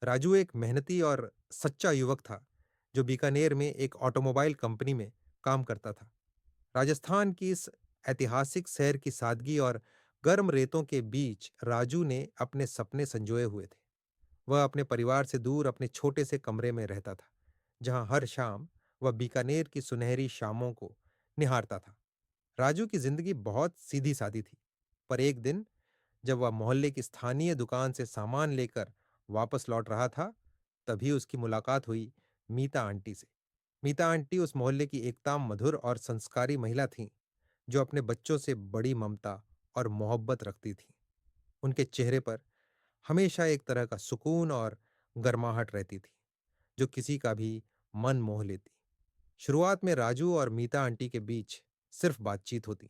राजू एक मेहनती और सच्चा युवक था, जो बीकानेर में एक ऑटोमोबाइल कंपनी में काम करता था। राजस्थान की इस ऐतिहासिक शहर की सादगी और गर्म रेतों के बीच राजू ने अपने सपने संजोए हुए थे। वह अपने परिवार से दूर अपने छोटे से कमरे में रहता था, जहां हर शाम वह बीकानेर की सुनहरी शामों को निहारता था। राजू की जिंदगी बहुत सीधी सादी थी, पर एक दिन जब वह मोहल्ले की स्थानीय दुकान से सामान लेकर वापस लौट रहा था, तभी उसकी मुलाकात हुई मीता आंटी से। मीता आंटी उस मोहल्ले की एकताम मधुर और संस्कारी महिला थीं, जो अपने बच्चों से बड़ी ममता और मोहब्बत रखती थीं। उनके चेहरे पर हमेशा एक तरह का सुकून और गर्माहट रहती थी, जो किसी का भी मन मोह लेती। शुरुआत में राजू और मीता आंटी के बीच सिर्फ बातचीत होती,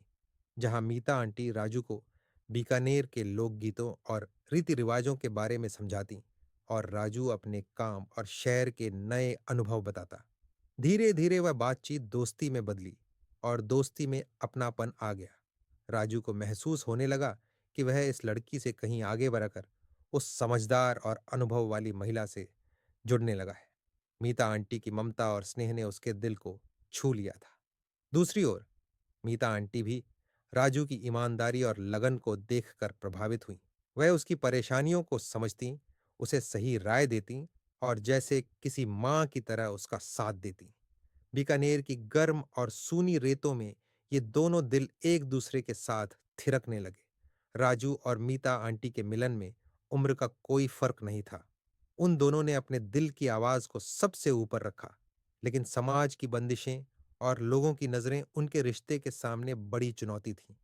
जहां मीता आंटी राजू को बीकानेर के लोकगीतों और रीति रिवाजों के बारे में समझाती और राजू अपने काम और शहर के नए अनुभव बताता। धीरे धीरे वह बातचीत दोस्ती में बदली और दोस्ती में अपनापन आ गया। राजू को महसूस होने लगा कि वह इस लड़की से कहीं आगे बढ़कर उस समझदार और अनुभव वाली महिला से जुड़ने लगा है। मीता आंटी की ममता और स्नेह ने उसके दिल को छू लिया था। दूसरी ओर मीता आंटी भी राजू की ईमानदारी और लगन को देखकर प्रभावित हुई। वह उसकी परेशानियों को समझती, उसे सही राय देती और जैसे किसी माँ की तरह उसका साथ देती। बीकानेर की गर्म और सूनी रेतों में ये दोनों दिल एक दूसरे के साथ थिरकने लगे। राजू और मीता आंटी के मिलन में उम्र का कोई फर्क नहीं था। उन दोनों ने अपने दिल की आवाज को सबसे ऊपर रखा, लेकिन समाज की बंदिशें और लोगों की नजरें उनके रिश्ते के सामने बड़ी चुनौती थीं।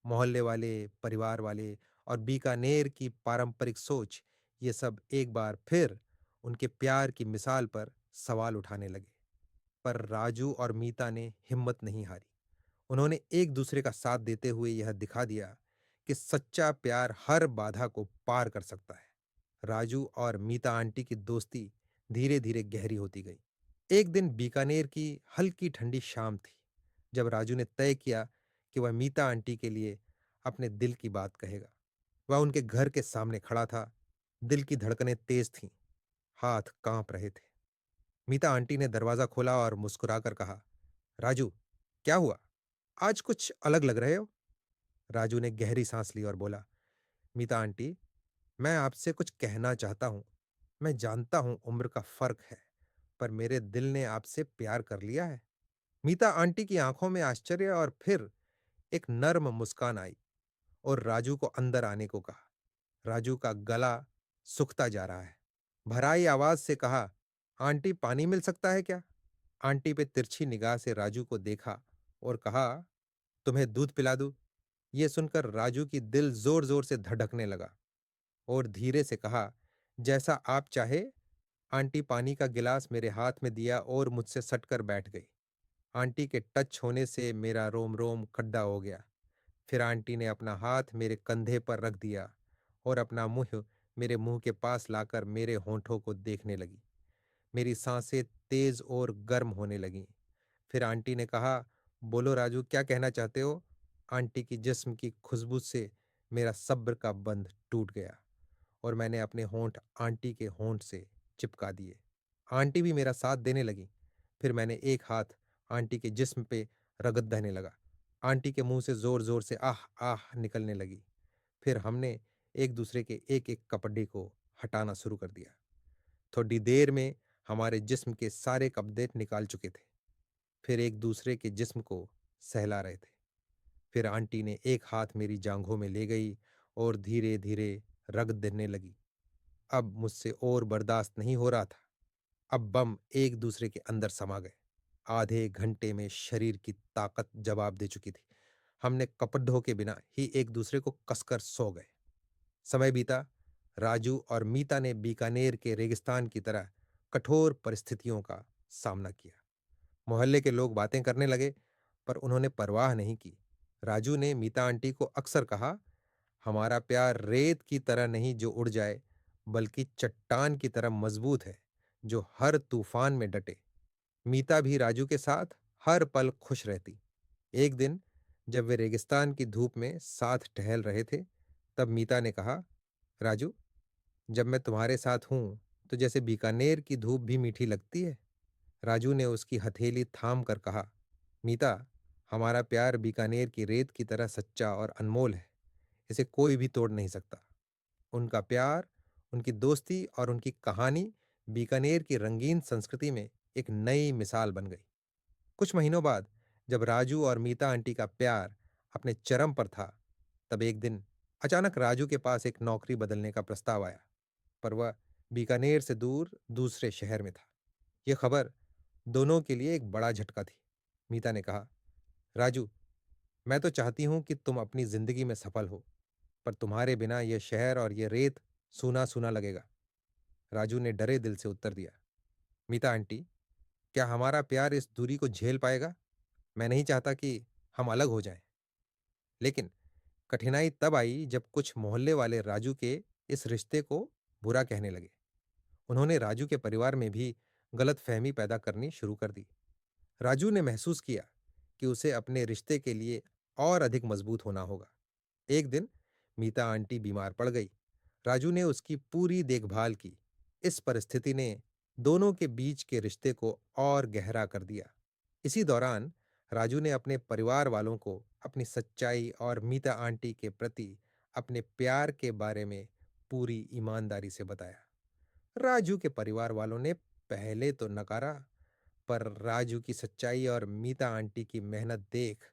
मोहल्ले वाले, परिवार वाले और बीकानेर की पारंपरिक सोच, ये सब एक बार फिर उनके प्यार की मिसाल पर सवाल उठाने लगे। पर राजू और मीता ने हिम्मत नहीं हारी। उन्होंने एक दूसरे का साथ देते हुए यह दिखा दिया कि सच्चा प्यार हर बाधा को पार कर सकता है। राजू और मीता आंटी की दोस्ती धीरे धीरे गहरी होती गई। एक दिन बीकानेर की हल्की ठंडी शाम थी, जब राजू ने तय किया कि वह मीता आंटी के लिए अपने दिल की बात कहेगा। वह उनके घर के सामने खड़ा था। दिल की धड़कनें तेज थीं, हाथ कांप रहे थे। मीता आंटी ने दरवाजा खोला और मुस्कुराकर कहा, राजू, क्या हुआ? आज कुछ अलग लग रहे हो। राजू ने गहरी सांस ली और बोला, मीता आंटी, मैं आपसे कुछ कहना चाहता हूं। मैं जानता हूं उम्र का फर्क है, पर मेरे दिल ने आपसे प्यार कर लिया है। मीता आंटी की आंखों में आश्चर्य और फिर एक नर्म मुस्कान आई और राजू को अंदर आने को कहा। राजू का गला सूखता जा रहा है। भराई आवाज से कहा, आंटी, पानी मिल सकता है क्या? आंटी पे तिरछी निगाह से राजू को देखा और कहा, तुम्हें दूध पिला दूं? यह सुनकर राजू की दिल जोर जोर से धड़कने लगा और धीरे से कहा, जैसा आप चाहे। आंटी पानी का गिलास मेरे हाथ में दिया और मुझसे सटकर बैठ गई। आंटी के टच होने से मेरा रोम रोम खड्डा हो गया। फिर आंटी ने अपना हाथ मेरे कंधे पर रख दिया और अपना मुंह मेरे मुंह के पास लाकर मेरे होंठों को देखने लगी। मेरी सांसें तेज और गर्म होने लगीं। फिर आंटी ने कहा, बोलो राजू, क्या कहना चाहते हो? आंटी की जिस्म की खुशबू से मेरा सब्र का बंध टूट गया और मैंने अपने होंठ आंटी के होंठ से चिपका दिए। आंटी भी मेरा साथ देने लगी। फिर मैंने एक हाथ आंटी के जिस्म पे रगत देने लगा। आंटी के मुंह से जोर जोर से आह आह निकलने लगी। फिर हमने एक दूसरे के एक एक कपड़े को हटाना शुरू कर दिया। थोड़ी देर में हमारे जिस्म के सारे कपड़े निकाल चुके थे, फिर एक दूसरे के जिस्म को सहला रहे थे। फिर आंटी ने एक हाथ मेरी जांघों में ले गई और धीरे धीरे रगड़ देने लगी। अब मुझसे और बर्दाश्त नहीं हो रहा था। अब बम एक दूसरे के अंदर समा गए। आधे घंटे में शरीर की ताकत जवाब दे चुकी थी। हमने कपड़ों के बिना ही एक दूसरे को कसकर सो गए। समय बीता। राजू और मीता ने बीकानेर के रेगिस्तान की तरह कठोर परिस्थितियों का सामना किया। मोहल्ले के लोग बातें करने लगे, पर उन्होंने परवाह नहीं की। राजू ने मीता आंटी को अक्सर कहा, हमारा प्यार रेत की तरह नहीं जो उड़ जाए, बल्कि चट्टान की तरह मजबूत है, जो हर तूफान में डटे। मीता भी राजू के साथ हर पल खुश रहती। एक दिन जब वे रेगिस्तान की धूप में साथ टहल रहे थे, तब मीता ने कहा, राजू, जब मैं तुम्हारे साथ हूं तो जैसे बीकानेर की धूप भी मीठी लगती है। राजू ने उसकी हथेली थाम कर कहा, मीता, हमारा प्यार बीकानेर की रेत की तरह सच्चा और अनमोल है। इसे कोई भी तोड़ नहीं सकता। उनका प्यार, उनकी दोस्ती और उनकी कहानी बीकानेर की रंगीन संस्कृति में एक नई मिसाल बन गई। कुछ महीनों बाद जब राजू और मीता आंटी का प्यार अपने चरम पर था, तब एक दिन अचानक राजू के पास एक नौकरी बदलने का प्रस्ताव आया, पर वह बीकानेर से दूर दूसरे शहर में था। यह खबर दोनों के लिए एक बड़ा झटका थी। मीता ने कहा, राजू, मैं तो चाहती हूं कि तुम अपनी जिंदगी में सफल हो, पर तुम्हारे बिना यह शहर और यह रेत सूना सूना लगेगा। राजू ने डरे दिल से उत्तर दिया, मीता आंटी, क्या हमारा प्यार इस दूरी को झेल पाएगा? मैं नहीं चाहता कि हम अलग हो जाएं। लेकिन कठिनाई तब आई जब कुछ मोहल्ले वाले राजू के इस रिश्ते को बुरा कहने लगे। उन्होंने राजू के परिवार में भी गलतफहमी पैदा करनी शुरू कर दी। राजू ने महसूस किया कि उसे अपने रिश्ते के लिए और अधिक मजबूत होना होगा। एक दिन मीता आंटी बीमार पड़ गई। राजू ने उसकी पूरी देखभाल की। इस परिस्थिति ने दोनों के बीच के रिश्ते को और गहरा कर दिया। इसी दौरान राजू ने अपने परिवार वालों को अपनी सच्चाई और मीता आंटी के प्रति अपने प्यार के बारे में पूरी ईमानदारी से बताया। राजू के परिवार वालों ने पहले तो नकारा, पर राजू की सच्चाई और मीता आंटी की मेहनत देख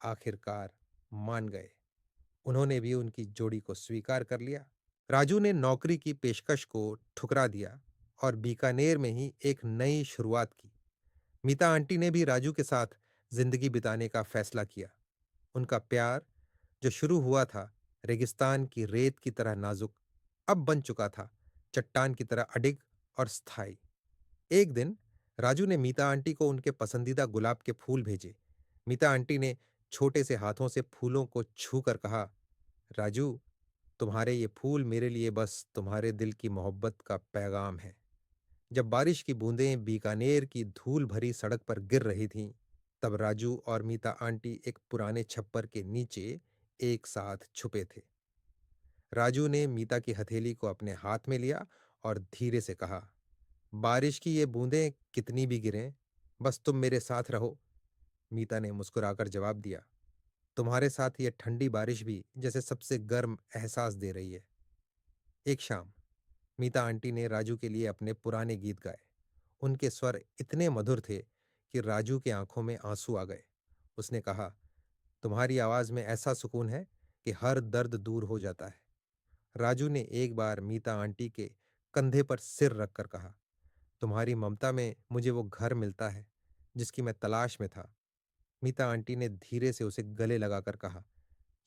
आखिरकार मान गए। उन्होंने भी उनकी जोड़ी को स्वीकार कर लिया। राजू ने नौकरी की पेशकश को ठुकरा दिया और बीकानेर में ही एक नई शुरुआत की। मीता आंटी ने भी राजू के साथ जिंदगी बिताने का फैसला किया। उनका प्यार, जो शुरू हुआ था रेगिस्तान की रेत की तरह नाजुक, अब बन चुका था चट्टान की तरह अडिग और स्थायी। एक दिन राजू ने मीता आंटी को उनके पसंदीदा गुलाब के फूल भेजे। मीता आंटी ने छोटे से हाथों से फूलों को छू कर कहा, राजू, तुम्हारे ये फूल मेरे लिए बस तुम्हारे दिल की मोहब्बत का पैगाम है। जब बारिश की बूंदें बीकानेर की धूल भरी सड़क पर गिर रही थीं, तब राजू और मीता आंटी एक पुराने छप्पर के नीचे एक साथ छुपे थे। राजू ने मीता की हथेली को अपने हाथ में लिया और धीरे से कहा, बारिश की ये बूंदें कितनी भी गिरें, बस तुम मेरे साथ रहो। मीता ने मुस्कुराकर जवाब दिया, तुम्हारे साथ ये ठंडी बारिश भी जैसे सबसे गर्म एहसास दे रही है। एक शाम मीता आंटी ने राजू के लिए अपने पुराने गीत गाए। उनके स्वर इतने मधुर थे कि राजू के आंखों में आंसू आ गए। उसने कहा, तुम्हारी आवाज में ऐसा सुकून है कि हर दर्द दूर हो जाता है। राजू ने एक बार मीता आंटी के कंधे पर सिर रखकर कहा, तुम्हारी ममता में मुझे वो घर मिलता है जिसकी मैं तलाश में था। मीता आंटी ने धीरे से उसे गले लगाकर कहा,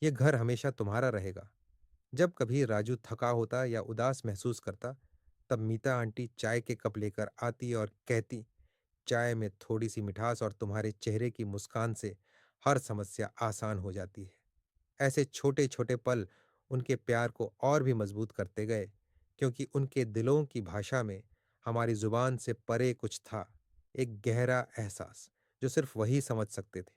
यह घर हमेशा तुम्हारा रहेगा। जब कभी राजू थका होता या उदास महसूस करता, तब मीता आंटी चाय के कप लेकर आती और कहती, चाय में थोड़ी सी मिठास और तुम्हारे चेहरे की मुस्कान से हर समस्या आसान हो जाती है। ऐसे छोटे छोटे पल उनके प्यार को और भी मजबूत करते गए, क्योंकि उनके दिलों की भाषा में हमारी जुबान से परे कुछ था, एक गहरा एहसास जो सिर्फ वही समझ सकते थे।